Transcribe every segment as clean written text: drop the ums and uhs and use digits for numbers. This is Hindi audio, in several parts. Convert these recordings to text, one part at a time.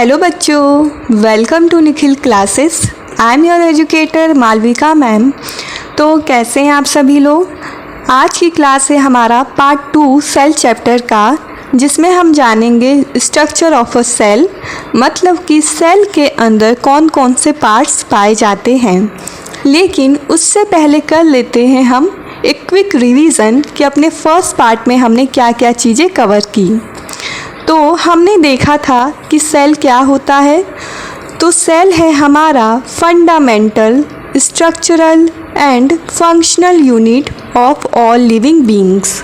हेलो बच्चों, welcome to Nikhil classes. I am your educator Malvika ma'am. तो कैसे हैं आप सभी लोग। आज की क्लास है हमारा पार्ट 2 सेल चैप्टर का, जिसमें हम जानेंगे स्ट्रक्चर ऑफ अ सेल, मतलब कि सेल के अंदर कौन कौन से पार्ट्स पाए जाते हैं। लेकिन उससे पहले कर लेते हैं हम एक क्विक रिवीजन कि अपने फर्स्ट पार्ट में हमने क्या क्या चीज़ें कवर की। तो हमने देखा था कि सेल क्या होता है। तो सेल है हमारा fundamental, structural and functional unit of all living beings.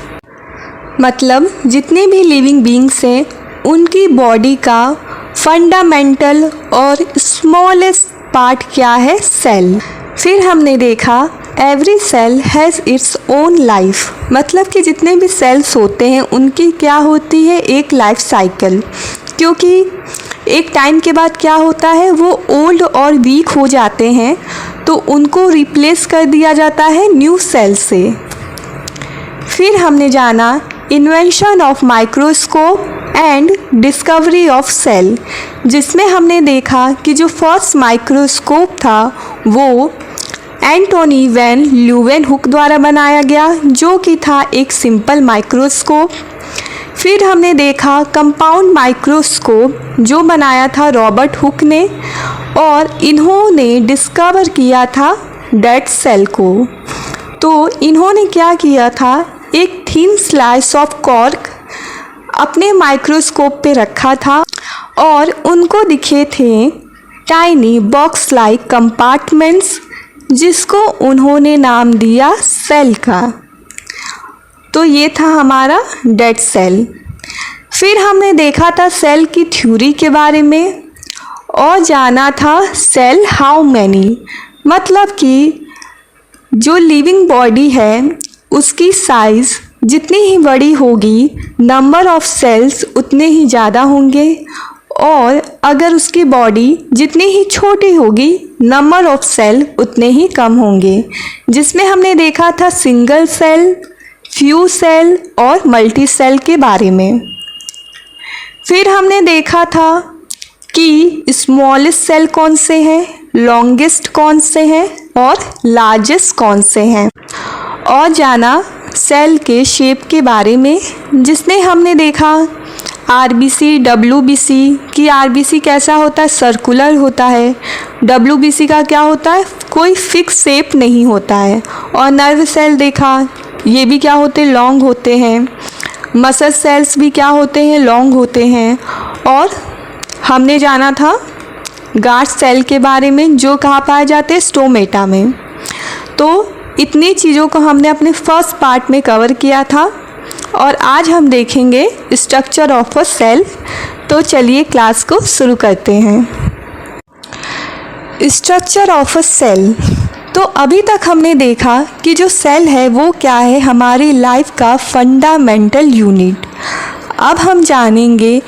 मतलब जितने भी लिविंग बीइंग्स हैं उनकी बॉडी का फंडामेंटल और स्मॉलेस्ट पार्ट क्या है, सेल। फिर हमने देखा every cell has its own life, मतलब कि जितने भी सेल्स होते हैं उनकी क्या होती है, एक लाइफ साइकिल। क्योंकि एक टाइम के बाद क्या होता है, वो ओल्ड और वीक हो जाते हैं, तो उनको रिप्लेस कर दिया जाता है न्यू सेल से। फिर हमने जाना invention of microscope and discovery of cell, जिसमें हमने देखा कि जो फर्स्ट माइक्रोस्कोप था वो एंटोनी वैन ल्यूवेनहुक द्वारा बनाया गया, जो कि था एक सिंपल माइक्रोस्कोप। फिर हमने देखा कंपाउंड माइक्रोस्कोप, जो बनाया था रॉबर्ट हुक ने, और इन्होंने डिस्कवर किया था डेड सेल को। तो इन्होंने क्या किया था, एक थिन स्लाइस ऑफ कॉर्क अपने माइक्रोस्कोप पे रखा था और उनको दिखे थे टाइनी बॉक्स लाइक कंपार्टमेंट्स, जिसको उन्होंने नाम दिया सेल का। तो ये था हमारा डेड सेल। फिर हमने देखा था सेल की थ्योरी के बारे में और जाना था सेल हाउ मैनी, मतलब कि जो लिविंग बॉडी है उसकी साइज़ जितनी ही बड़ी होगी, नंबर ऑफ सेल्स उतने ही ज़्यादा होंगे, और अगर उसकी बॉडी जितनी ही छोटी होगी, नंबर ऑफ सेल उतने ही कम होंगे। जिसमें हमने देखा था सिंगल सेल, फ्यू सेल और मल्टी सेल के बारे में। फिर हमने देखा था कि स्मॉलेस्ट सेल कौन से हैं, लॉन्गेस्ट कौन से हैं और लार्जेस्ट कौन से हैं, और जाना सेल के शेप के बारे में, जिसमें हमने देखा आरबीसी, डब्ल्यूबीसी की आरबीसी कैसा होता है, सर्कुलर होता है। डब्ल्यूबीसी का क्या होता है, कोई फिक्स शेप नहीं होता है। और नर्व सेल देखा, ये भी क्या होते हैं, लॉन्ग होते हैं। मसल सेल्स भी क्या होते हैं, लॉन्ग होते हैं। और हमने जाना था गार्ड सेल के बारे में, जो कहाँ पाए जाते हैं, स्टोमेटा में। तो इतनी चीज़ों को हमने अपने फर्स्ट पार्ट में कवर किया था और आज हम देखेंगे स्ट्रक्चर ऑफ अ सेल। तो चलिए क्लास को शुरू करते हैं। Structure of a cell. तो अभी तक हमने देखा कि जो सेल है वो क्या है, हमारी लाइफ का फंडामेंटल यूनिट। अब हम जानेंगे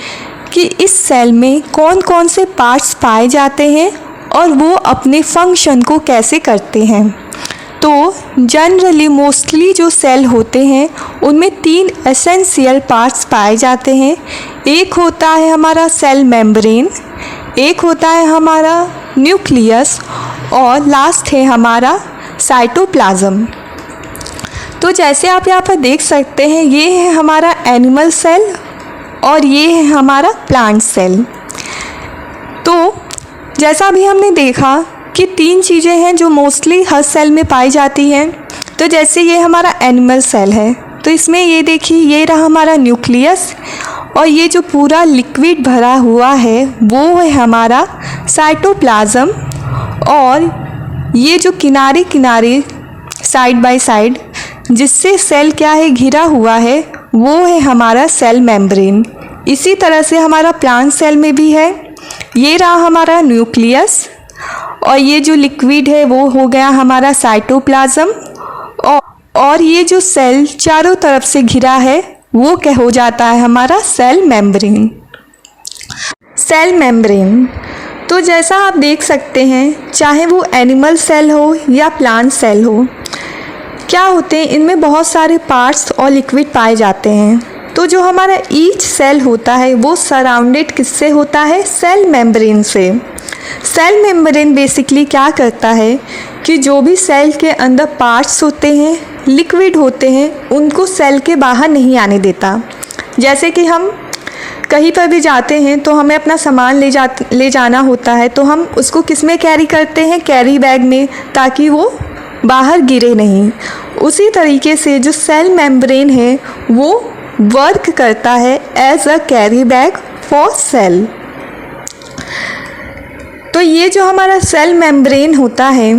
कि इस सेल में कौन कौन से पार्ट्स पाए जाते हैं और वो अपने फंक्शन को कैसे करते हैं। तो जनरली मोस्टली जो सेल होते हैं उनमें 3 एसेंशियल पार्ट्स पाए जाते हैं। एक होता है हमारा सेल मेम्ब्रेन, एक होता है हमारा न्यूक्लियस, और लास्ट है हमारा साइटोप्लाज्म। तो जैसे आप यहाँ पर देख सकते हैं, ये है हमारा एनिमल सेल और ये है हमारा प्लांट सेल। तो जैसा अभी हमने देखा कि 3 चीज़ें हैं जो मोस्टली हर सेल में पाई जाती हैं। तो जैसे ये हमारा एनिमल सेल है, तो इसमें ये देखिए, ये रहा हमारा न्यूक्लियस, और ये जो पूरा लिक्विड भरा हुआ है वो है हमारा साइटोप्लाज्म, और ये जो किनारे किनारे साइड बाय साइड जिससे सेल क्या है, घिरा हुआ है, वो है हमारा सेल मेम्ब्रेन। इसी तरह से हमारा प्लांट सेल में भी है, ये रहा हमारा न्यूक्लियस, और ये जो लिक्विड है वो हो गया हमारा साइटोप्लाज्म, और ये जो सेल चारों तरफ से घिरा है वो क्या हो जाता है, हमारा सेल मेम्ब्रेन। Cell membrane. तो जैसा आप देख सकते हैं, चाहे वो एनिमल सेल हो या प्लांट सेल हो, क्या होते हैं, इनमें बहुत सारे पार्ट्स और लिक्विड पाए जाते हैं। तो जो हमारा ईच सेल होता है वो सराउंडेड किससे होता है? सेल मेम्ब्रेन से। सेल मेम्ब्रेन बेसिकली क्या करता है कि जो भी सेल के अंदर पार्ट्स होते हैं, लिक्विड होते हैं, उनको सेल के बाहर नहीं आने देता। जैसे कि हम कहीं पर भी जाते हैं तो हमें अपना सामान ले जाना होता है, तो हम उसको किस में कैरी करते हैं? कैरी बैग में, ताकि वो बाहर गिरे नहीं। उसी तरीके से जो सेल मेम्ब्रेन है वो वर्क करता है as a carry bag for cell. तो ये जो हमारा सेल मेम्ब्रेन होता है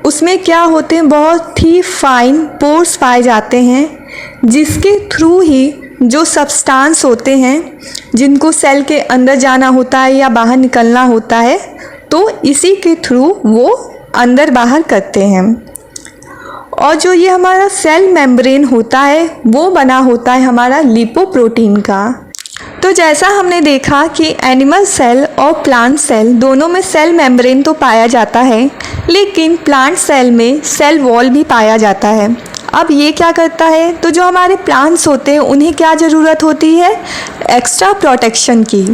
उसमें क्या होते हैं? बहुत ही फाइन पोर्स पाए जाते हैं, जिसके थ्रू ही जो सब्सटेंस होते हैं जिनको सेल के अंदर जाना होता है या बाहर निकलना होता है, तो इसी के थ्रू वो अंदर बाहर करते हैं। और जो ये हमारा सेल मेम्ब्रेन होता है वो बना होता है हमारा लिपोप्रोटीन का। तो जैसा हमने देखा कि एनिमल सेल और प्लांट सेल दोनों में सेल मेम्ब्रेन तो पाया जाता है, लेकिन प्लांट सेल में सेल वॉल भी पाया जाता है। अब ये क्या करता है? तो जो हमारे प्लांट्स होते हैं उन्हें क्या ज़रूरत होती है? एक्स्ट्रा प्रोटेक्शन की।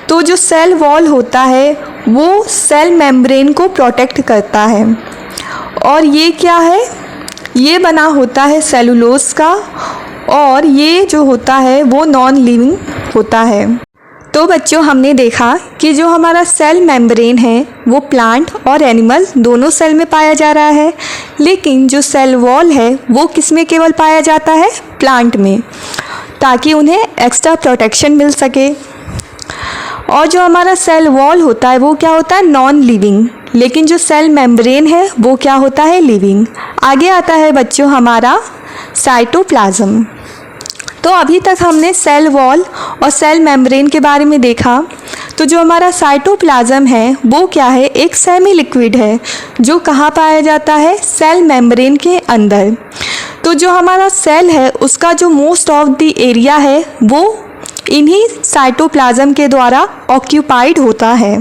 तो जो सेल वॉल होता है वो सेल मेम्ब्रेन को प्रोटेक्ट करता है। और ये क्या है? ये बना होता है सेलुलोज का, और ये जो होता है वो नॉन लिविंग होता है। तो बच्चों, हमने देखा कि जो हमारा सेल मेम्ब्रेन है वो प्लांट और एनिमल दोनों सेल में पाया जा रहा है, लेकिन जो सेल वॉल है वो किस में केवल पाया जाता है? प्लांट में, ताकि उन्हें एक्स्ट्रा प्रोटेक्शन मिल सके। और जो हमारा सेल वॉल होता है वो क्या होता है? नॉन लिविंग, लेकिन जो सेल मेम्ब्रेन है वो क्या होता है? लिविंग। आगे आता है बच्चों हमारा साइटोप्लाज्म। तो अभी तक हमने सेल वॉल और सेल मेम्ब्रेन के बारे में देखा। तो जो हमारा साइटोप्लाज्म है वो क्या है? एक सेमी लिक्विड है जो कहाँ पाया जाता है? सेल मेम्ब्रेन के अंदर। तो जो हमारा सेल है उसका जो मोस्ट ऑफ द एरिया है वो इन्हीं साइटोप्लाज्म के द्वारा ऑक्यूपाइड होता है।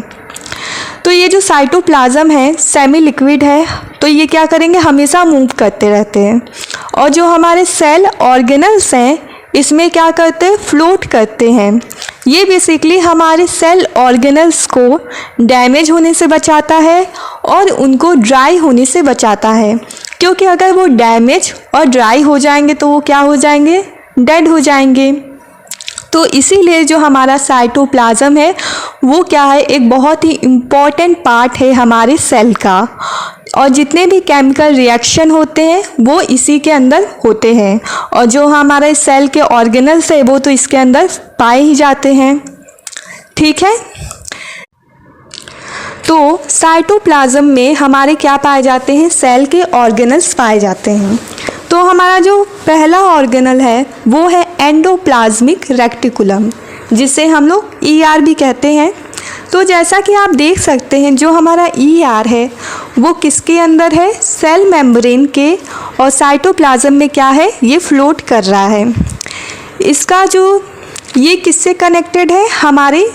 तो ये जो साइटोप्लाज्म है सेमी लिक्विड है, तो ये क्या करेंगे? हमेशा मूव करते रहते हैं। और जो हमारे सेल ऑर्गेनल्स हैं इसमें क्या करते हैं? फ्लोट करते हैं। ये बेसिकली हमारे सेल ऑर्गेनल्स को डैमेज होने से बचाता है और उनको ड्राई होने से बचाता है, क्योंकि अगर वो डैमेज और ड्राई हो जाएंगे तो वो क्या हो जाएंगे? डेड हो जाएंगे। तो इसीलिए जो हमारा साइटोप्लाज्म है वो क्या है? एक बहुत ही इम्पॉर्टेंट पार्ट है हमारे सेल का, और जितने भी केमिकल रिएक्शन होते हैं वो इसी के अंदर होते हैं। और जो हमारे सेल के ऑर्गेनल्स है वो तो इसके अंदर पाए ही जाते हैं। ठीक है, तो साइटोप्लाज्म में हमारे क्या पाए जाते हैं? सेल के ऑर्गेनल्स पाए जाते हैं। तो हमारा जो पहला ऑर्गेनल है वो है एंडोप्लाज्मिक रेक्टिकुलम, जिसे हम लोग ER भी कहते हैं। तो जैसा कि आप देख सकते हैं जो हमारा ER है वो किसके अंदर है? सेल मेम्ब्रेन के, और साइटोप्लाज्म में क्या है? ये फ्लोट कर रहा है। इसका जो ये किससे कनेक्टेड है? हमारे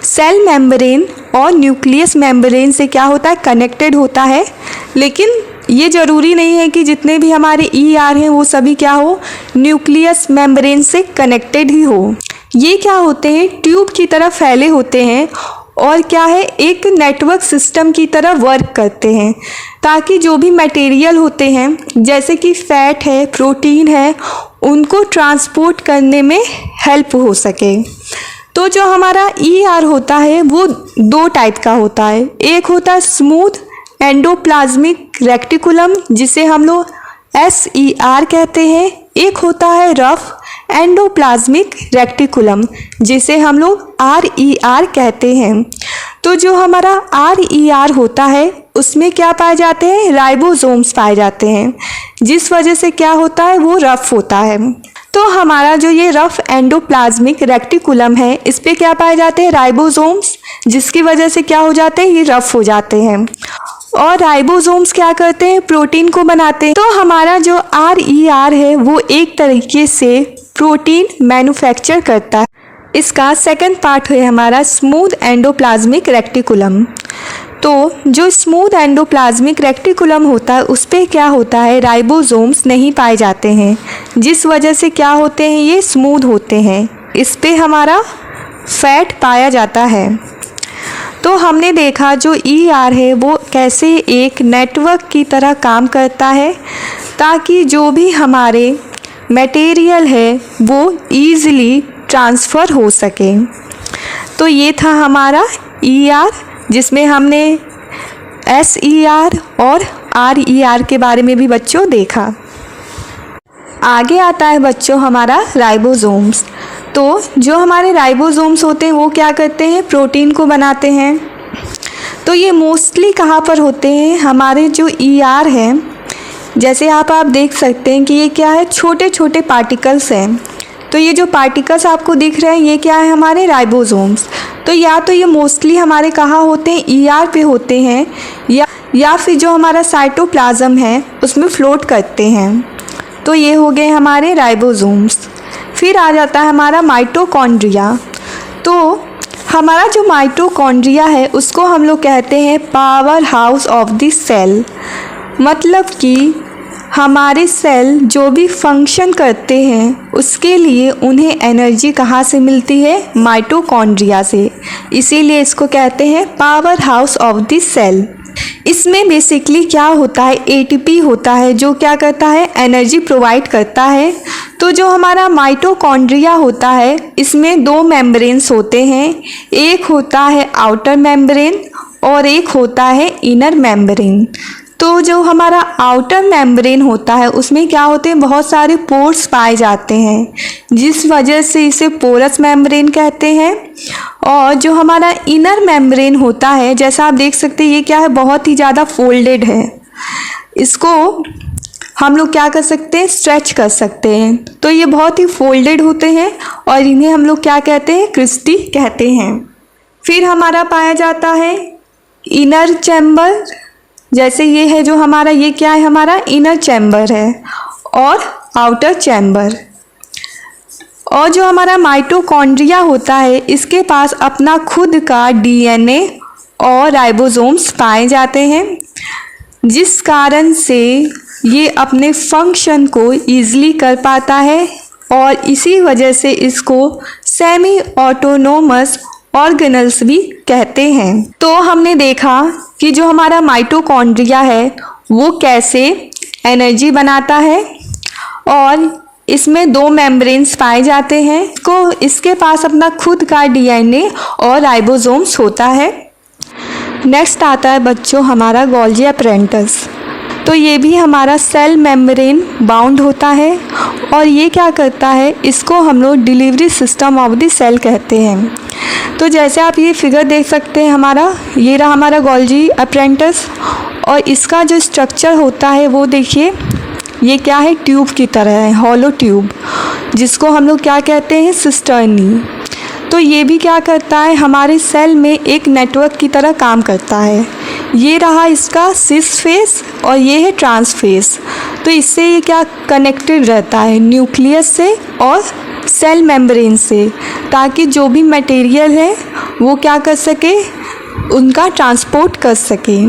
सेल मेम्ब्रेन और न्यूक्लियस मेम्ब्रेन से क्या होता है? कनेक्टेड होता है। लेकिन ये ज़रूरी नहीं है कि जितने भी हमारे ER हैं वो सभी क्या हो? न्यूक्लियस मेम्ब्रेन से कनेक्टेड ही हो। ये क्या होते हैं? ट्यूब की तरह फैले होते हैं और क्या है? एक नेटवर्क सिस्टम की तरह वर्क करते हैं, ताकि जो भी मटेरियल होते हैं जैसे कि फैट है, प्रोटीन है, उनको ट्रांसपोर्ट करने में हेल्प हो सके। तो जो हमारा ER होता है वो दो टाइप का होता है। एक होता है स्मूथ एंडोप्लाज्मिक रेक्टिकुलम, जिसे हम लोग SER कहते हैं। एक होता है रफ एंडोप्लाज्मिक रेक्टिकुलम, जिसे हम लोग RER कहते हैं। तो जो हमारा RER होता है उसमें क्या पाए जाते हैं? राइबोसोम्स पाए जाते हैं, जिस वजह से क्या होता है? वो रफ होता है। तो हमारा जो ये रफ एंडोप्लाज्मिक रेक्टिकुलम है इस पे क्या पाए जाते हैं? राइबोसोम्स, जिसकी वजह से क्या हो जाते हैं? ये रफ हो जाते हैं। और राइबोसोम्स क्या करते हैं? प्रोटीन को बनाते हैं। तो हमारा जो RER है वो एक तरीके से प्रोटीन मैन्युफैक्चर करता है। इसका सेकंड पार्ट है हमारा स्मूथ एंडोप्लाज्मिक रेक्टिकुलम। तो जो स्मूथ एंडोप्लाज्मिक रेक्टिकुलम होता है उस पे क्या होता है, राइबोसोम्स नहीं पाए जाते हैं, जिस वजह से क्या होते हैं, ये स्मूथ होते हैं। इस पे हमारा फैट पाया जाता है। तो हमने देखा जो ER है वो कैसे एक नेटवर्क की तरह काम करता है ताकि जो भी हमारे मटेरियल है वो ईज़िली ट्रांसफ़र हो सके। तो ये था हमारा ER, जिसमें हमने SER और RER के बारे में भी बच्चों देखा। आगे आता है बच्चों हमारा राइबोसोम्स। तो जो हमारे राइबोसोम्स होते हैं वो क्या करते हैं, प्रोटीन को बनाते हैं। तो ये मोस्टली कहाँ पर होते हैं, हमारे जो ER है, जैसे आप देख सकते हैं कि ये क्या है, छोटे छोटे पार्टिकल्स हैं। तो ये जो पार्टिकल्स आपको दिख रहे हैं ये क्या है, हमारे राइबोसोम्स। तो या तो ये मोस्टली हमारे कहाँ होते हैं, ER पे होते हैं, या फिर जो हमारा साइटोप्लाज्म है उसमें फ्लोट करते हैं। तो ये हो गए हमारे राइबोसोम्स। फिर आ जाता है हमारा माइटोकॉन्ड्रिया। तो हमारा जो माइटोकॉन्ड्रिया है उसको हम लोग कहते हैं powerhouse of the cell. मतलब कि हमारे सेल जो भी फंक्शन करते हैं उसके लिए उन्हें एनर्जी कहाँ से मिलती है, माइटोकॉन्ड्रिया से। इसीलिए इसको कहते हैं powerhouse of the cell. इसमें बेसिकली क्या होता है, ATP होता है जो क्या करता है, एनर्जी प्रोवाइड करता है। तो जो हमारा माइटोकॉन्ड्रिया होता है इसमें 2 मेम्ब्रेन्स होते हैं, एक होता है आउटर मेम्ब्रेन और एक होता है इनर मेम्ब्रेन। तो जो हमारा आउटर मेम्ब्रेन होता है उसमें क्या होते हैं, बहुत सारे पोर्स पाए जाते हैं, जिस वजह से इसे पोरस मेम्ब्रेन कहते हैं। और जो हमारा इनर मेम्ब्रेन होता है, जैसा आप देख सकते हैं ये क्या है, बहुत ही ज़्यादा फोल्डेड है। इसको हम लोग क्या कर सकते हैं, स्ट्रेच कर सकते हैं। तो ये बहुत ही फोल्डेड होते हैं और इन्हें हम लोग क्या कहते हैं, क्रिस्टी कहते हैं। फिर हमारा पाया जाता है इनर चैम्बर। जैसे ये है जो हमारा, ये क्या है, हमारा इनर चैम्बर है और आउटर चैम्बर। और जो हमारा माइटोकॉन्ड्रिया होता है इसके पास अपना खुद का DNA और राइबोसोम्स पाए जाते हैं, जिस कारण से ये अपने फंक्शन को ईज़िली कर पाता है और इसी वजह से इसको सेमी ऑटोनोमस ऑर्गेनल्स भी कहते हैं। तो हमने देखा कि जो हमारा माइटोकॉन्ड्रिया है वो कैसे एनर्जी बनाता है और इसमें 2 मेम्ब्रेन्स पाए जाते हैं। इसके पास अपना खुद का DNA और राइबोसोम्स होता है। नेक्स्ट आता है बच्चों हमारा गोल्गी एपरेंटस। तो ये भी हमारा सेल मेम्ब्रेन बाउंड होता है और ये क्या करता है, इसको हम लोग delivery system of the cell कहते हैं। तो जैसे आप ये फिगर देख सकते हैं, हमारा ये रहा हमारा गोल्गी एपरेंटस और इसका जो स्ट्रक्चर होता है वो देखिए, ये क्या है, ट्यूब की तरह है, हॉलो ट्यूब, जिसको हम लोग क्या कहते हैं, सिस्टर्नी। तो ये भी क्या करता है, हमारे सेल में एक नेटवर्क की तरह काम करता है। ये रहा इसका सिस फेस और ये है ट्रांस फेस। तो इससे ये क्या कनेक्टेड रहता है न्यूक्लियस से और सेल मेम्ब्रेन से, ताकि जो भी मटेरियल है वो क्या कर सके, उनका ट्रांसपोर्ट कर सके।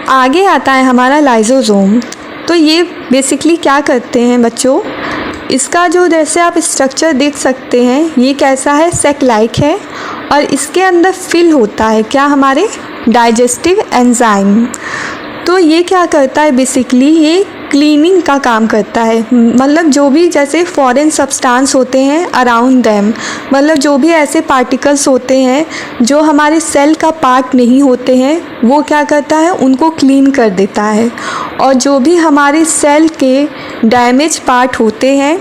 आगे आता है हमारा लाइसोसोम। तो ये बेसिकली क्या करते हैं बच्चों, इसका जो जैसे आप स्ट्रक्चर देख सकते हैं ये कैसा है, सेक लाइक है और इसके अंदर फिल होता है क्या, हमारे डाइजेस्टिव एंजाइम। तो ये क्या करता है, बेसिकली ये क्लीनिंग का काम करता है। मतलब जो भी जैसे फॉरेन सब्सटेंस होते हैं अराउंड देम, मतलब जो भी ऐसे पार्टिकल्स होते हैं जो हमारे सेल का पार्ट नहीं होते हैं, वो क्या करता है, उनको क्लीन कर देता है। और जो भी हमारे सेल के डैमेज पार्ट होते हैं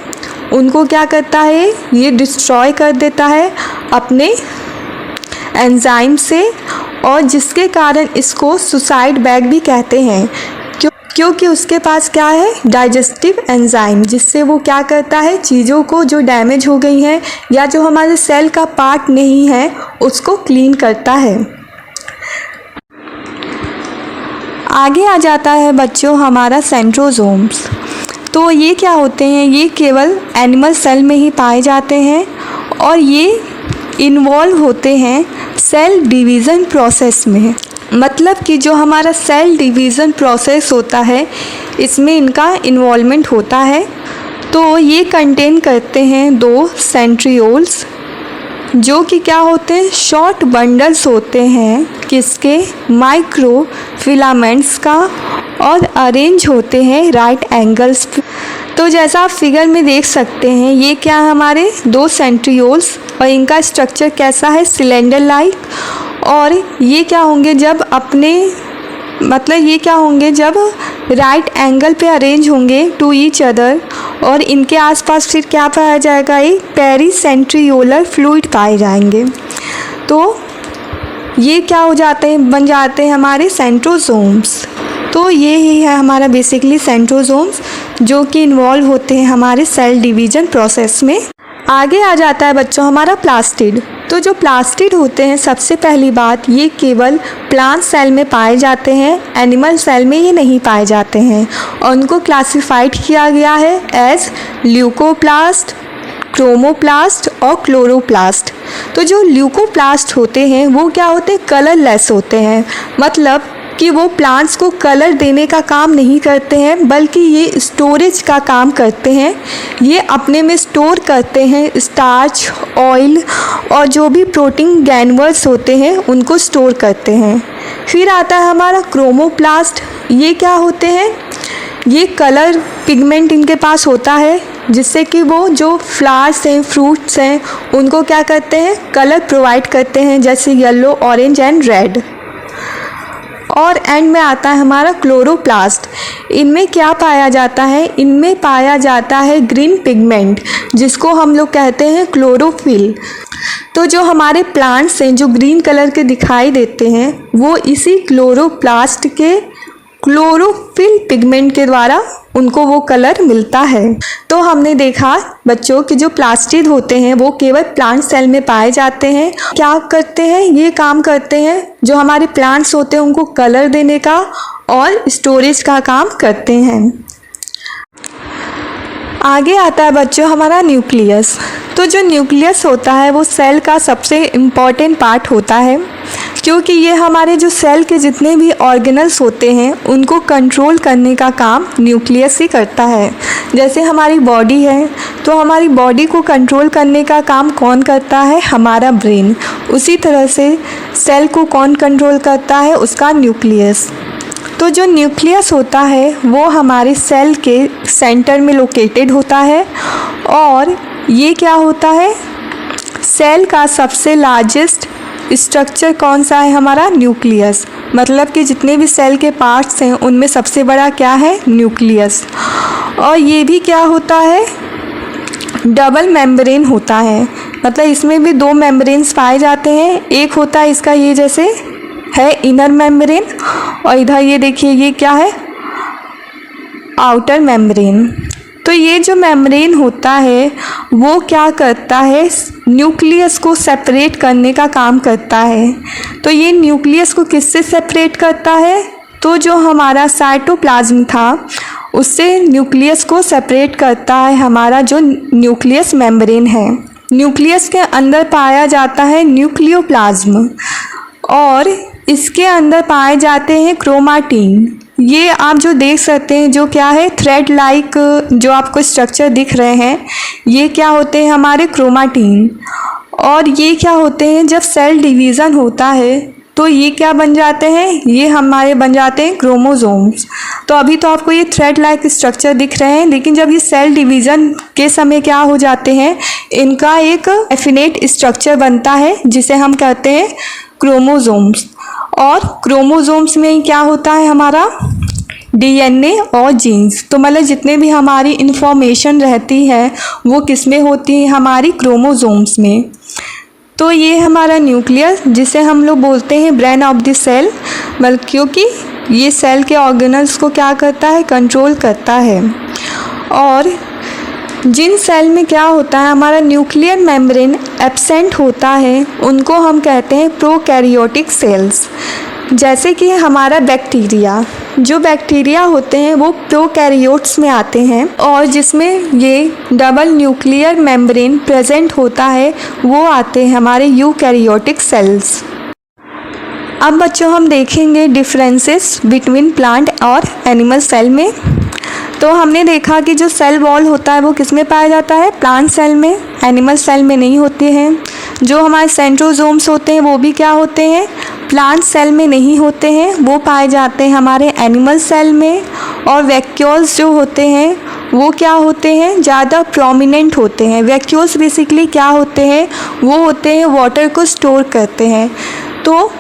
उनको क्या करता है, ये डिस्ट्रॉय कर देता है अपने एंजाइम से, और जिसके कारण इसको सुसाइड बैग भी कहते हैं, क्योंकि उसके पास क्या है, डाइजेस्टिव एंजाइम, जिससे वो क्या करता है, चीज़ों को जो डैमेज हो गई हैं या जो हमारे सेल का पार्ट नहीं है उसको क्लीन करता है। आगे आ जाता है बच्चों हमारा सेंट्रोसोम्स। तो ये क्या होते हैं, ये केवल एनिमल सेल में ही पाए जाते हैं और ये इन्वॉल्व होते हैं सेल डिवीज़न प्रोसेस में। मतलब कि जो हमारा सेल डिवीज़न प्रोसेस होता है इसमें इनका इन्वॉल्वमेंट होता है। तो ये कंटेन करते हैं 2 सेंट्रियोल्स जो कि क्या होते हैं, शॉर्ट बंडल्स होते हैं किसके, माइक्रो फिलामेंट्स का, और अरेंज होते हैं राइट एंगल्स पे। तो जैसा आप फिगर में देख सकते हैं ये क्या हमारे 2 सेंट्रियोल्स और इनका स्ट्रक्चर कैसा है, सिलेंडर लाइक। और ये क्या होंगे जब अपने मतलब ये क्या होंगे जब राइट एंगल पे अरेंज होंगे टू ईच अदर, और इनके आसपास फिर क्या पाया जाएगा, एक पेरीसेंट्रियोलर फ्लूइड पाए जाएंगे। तो ये क्या हो जाते हैं, बन जाते हैं हमारे सेंट्रोसोम्स। तो ये ही है हमारा बेसिकली सेंट्रोसोम्स जो कि इन्वॉल्व होते हैं हमारे सेल डिवीज़न प्रोसेस में। आगे आ जाता है बच्चों हमारा प्लास्टिड। तो जो प्लास्टिड होते हैं, सबसे पहली बात ये केवल प्लांट सेल में पाए जाते हैं, एनिमल सेल में ये नहीं पाए जाते हैं। और उनको क्लासिफाइड किया गया है एज ल्यूकोप्लास्ट, क्रोमोप्लास्ट और क्लोरोप्लास्ट। तो जो ल्यूकोप्लास्ट होते हैं वो क्या होते हैं, कलरलेस होते हैं। मतलब कि वो प्लांट्स को कलर देने का काम नहीं करते हैं बल्कि ये स्टोरेज का काम करते हैं। ये अपने में स्टोर करते हैं स्टार्च, ऑयल और जो भी प्रोटीन ग्रैन्युल्स होते हैं उनको स्टोर करते हैं। फिर आता है हमारा क्रोमोप्लास्ट। ये क्या होते हैं, ये कलर पिगमेंट इनके पास होता है जिससे कि वो जो फ्लावर्स हैं, फ्रूट्स हैं उनको क्या करते हैं, कलर प्रोवाइड करते हैं, जैसे येलो, ऑरेंज एंड रेड। और एंड में आता है हमारा क्लोरोप्लास्ट। इनमें क्या पाया जाता है, इनमें पाया जाता है ग्रीन पिगमेंट जिसको हम लोग कहते हैं क्लोरोफिल। तो जो हमारे प्लांट्स हैं जो ग्रीन कलर के दिखाई देते हैं वो इसी क्लोरोप्लास्ट के क्लोरोफिल पिगमेंट के द्वारा उनको वो कलर मिलता है। तो हमने देखा बच्चों कि जो प्लास्टिड होते हैं वो केवल प्लांट सेल में पाए जाते हैं। क्या करते हैं, ये काम करते हैं जो हमारे प्लांट्स होते हैं उनको कलर देने का और स्टोरेज का काम करते हैं। आगे आता है बच्चों हमारा न्यूक्लियस। तो जो न्यूक्लियस होता है वो सेल का सबसे इम्पॉर्टेंट पार्ट होता है क्योंकि ये हमारे जो सेल के जितने भी ऑर्गेनल्स होते हैं उनको कंट्रोल करने का काम न्यूक्लियस ही करता है। जैसे हमारी बॉडी है तो हमारी बॉडी को कंट्रोल करने का काम कौन करता है, हमारा ब्रेन। उसी तरह से सेल को कौन कंट्रोल करता है, उसका न्यूक्लियस। तो जो न्यूक्लियस होता है वो हमारे सेल के सेंटर में लोकेटेड होता है और ये क्या होता है, सेल का सबसे लार्जेस्ट स्ट्रक्चर कौन सा है, हमारा न्यूक्लियस। मतलब कि जितने भी सेल के पार्ट्स हैं उनमें सबसे बड़ा क्या है, न्यूक्लियस। और ये भी क्या होता है, डबल मेम्ब्रेन होता है। मतलब इसमें भी 2 मेम्ब्रेन्स पाए जाते हैं। एक होता है इसका ये जैसे है इनर मेम्ब्रेन और इधर ये देखिए ये क्या है, आउटर मेम्ब्रेन। तो ये जो मेम्ब्रेन होता है वो क्या करता है, न्यूक्लियस को सेपरेट करने का काम करता है। तो ये न्यूक्लियस को किससे सेपरेट करता है, तो जो हमारा साइटोप्लाज्म था उससे न्यूक्लियस को सेपरेट करता है हमारा जो न्यूक्लियस मेम्ब्रेन है। न्यूक्लियस के अंदर पाया जाता है न्यूक्लियोप्लाज्म और इसके अंदर पाए जाते हैं क्रोमाटिन। ये आप जो देख सकते हैं जो क्या है, थ्रेड लाइक जो आपको स्ट्रक्चर दिख रहे हैं ये क्या होते हैं, हमारे क्रोमाटिन। और ये क्या होते हैं, जब सेल डिवीज़न होता है तो ये क्या बन जाते हैं, ये हमारे बन जाते हैं क्रोमोसोम्स। तो अभी तो आपको ये थ्रेड लाइक स्ट्रक्चर दिख रहे हैं लेकिन जब ये सेल डिवीज़न के समय क्या हो जाते हैं, इनका एक डेफिनेट स्ट्रक्चर बनता है जिसे हम कहते हैं क्रोमोसोम्स। और क्रोमोसोम्स में क्या होता है हमारा डीएनए और जीन्स। तो मतलब जितने भी हमारी इंफॉर्मेशन रहती है वो किस में होती है, हमारी क्रोमोसोम्स में। तो ये हमारा न्यूक्लियस जिसे हम लोग बोलते हैं ब्रेन ऑफ द सेल, बल्कि क्योंकि ये सेल के ऑर्गेनल्स को क्या करता है, कंट्रोल करता है। और जिन सेल में क्या होता है, हमारा न्यूक्लियर मेम्ब्रेन एब्सेंट होता है उनको हम कहते हैं प्रोकैरियोटिक सेल्स। जैसे कि हमारा बैक्टीरिया, जो बैक्टीरिया होते हैं वो प्रोकैरियोट्स में आते हैं और जिसमें ये डबल न्यूक्लियर मेम्ब्रेन प्रेजेंट होता है वो आते हैं हमारे यूकैरियोटिक सेल्स। अब बच्चों हम देखेंगे डिफरेंसेस बिटवीन प्लांट और एनिमल सेल में। तो हमने देखा कि जो सेल वॉल होता है वो किस में पाया जाता है, प्लांट सेल में, एनिमल सेल में नहीं होते हैं। जो हमारे सेंट्रोजोम्स होते हैं वो भी क्या होते हैं, प्लांट सेल में नहीं होते हैं, वो पाए जाते हैं हमारे एनिमल सेल में। और वैक्यूल्स जो होते हैं वो क्या होते हैं, ज़्यादा प्रोमिनेंट होते हैं। वैक्यूल्स बेसिकली क्या होते हैं, वो होते हैं वाटर को स्टोर करते हैं। तो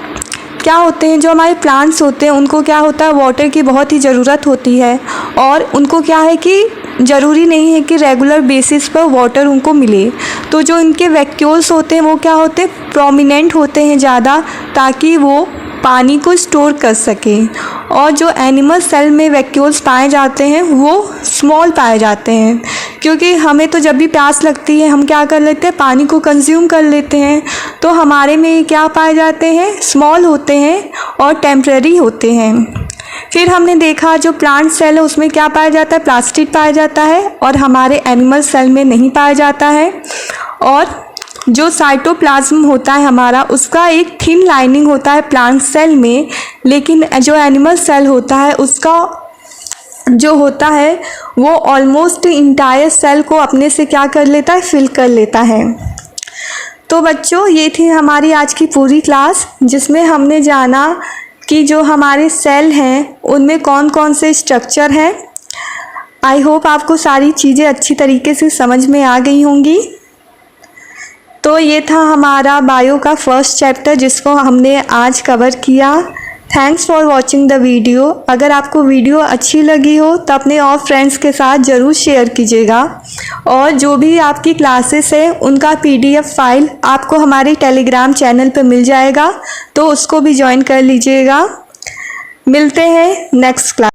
क्या होते हैं, जो हमारे प्लांट्स होते हैं उनको क्या होता है, वाटर की बहुत ही ज़रूरत होती है। और उनको क्या है कि ज़रूरी नहीं है कि रेगुलर बेसिस पर वाटर उनको मिले। तो जो इनके वैक्यूल्स होते हैं वो क्या होते हैं, प्रोमिनेंट होते हैं ज़्यादा, ताकि वो पानी को स्टोर कर सकें। और जो एनिमल सेल में वैक्यूल्स पाए जाते हैं वो स्मॉल पाए जाते हैं, क्योंकि हमें तो जब भी प्यास लगती है हम क्या कर लेते हैं, पानी को कंज्यूम कर लेते हैं। तो हमारे में क्या पाए जाते हैं, स्मॉल होते हैं और टेम्परेरी होते हैं। फिर हमने देखा जो प्लांट सेल है उसमें क्या पाया जाता है, प्लास्टिड पाया जाता है, और हमारे एनिमल सेल में नहीं पाया जाता है। और जो साइटोप्लाज्म होता है हमारा, उसका एक थिन लाइनिंग होता है प्लांट सेल में, लेकिन जो एनिमल सेल होता है उसका जो होता है वो ऑलमोस्ट इंटायर सेल को अपने से क्या कर लेता है, फिल कर लेता है। तो बच्चों ये थी हमारी आज की पूरी क्लास, जिसमें हमने जाना कि जो हमारे सेल हैं उनमें कौन कौन से स्ट्रक्चर हैं। आई होप आपको सारी चीज़ें अच्छी तरीके से समझ में आ गई होंगी। तो ये था हमारा बायो का फर्स्ट चैप्टर जिसको हमने आज कवर किया। Thanks for watching the video. अगर आपको वीडियो अच्छी लगी हो तो अपने और फ्रेंड्स के साथ ज़रूर शेयर कीजिएगा। और जो भी आपकी क्लासेस है उनका PDF फाइल आपको हमारे टेलीग्राम चैनल पर मिल जाएगा, तो उसको भी ज्वाइन कर लीजिएगा। मिलते हैं नेक्स्ट क्लास।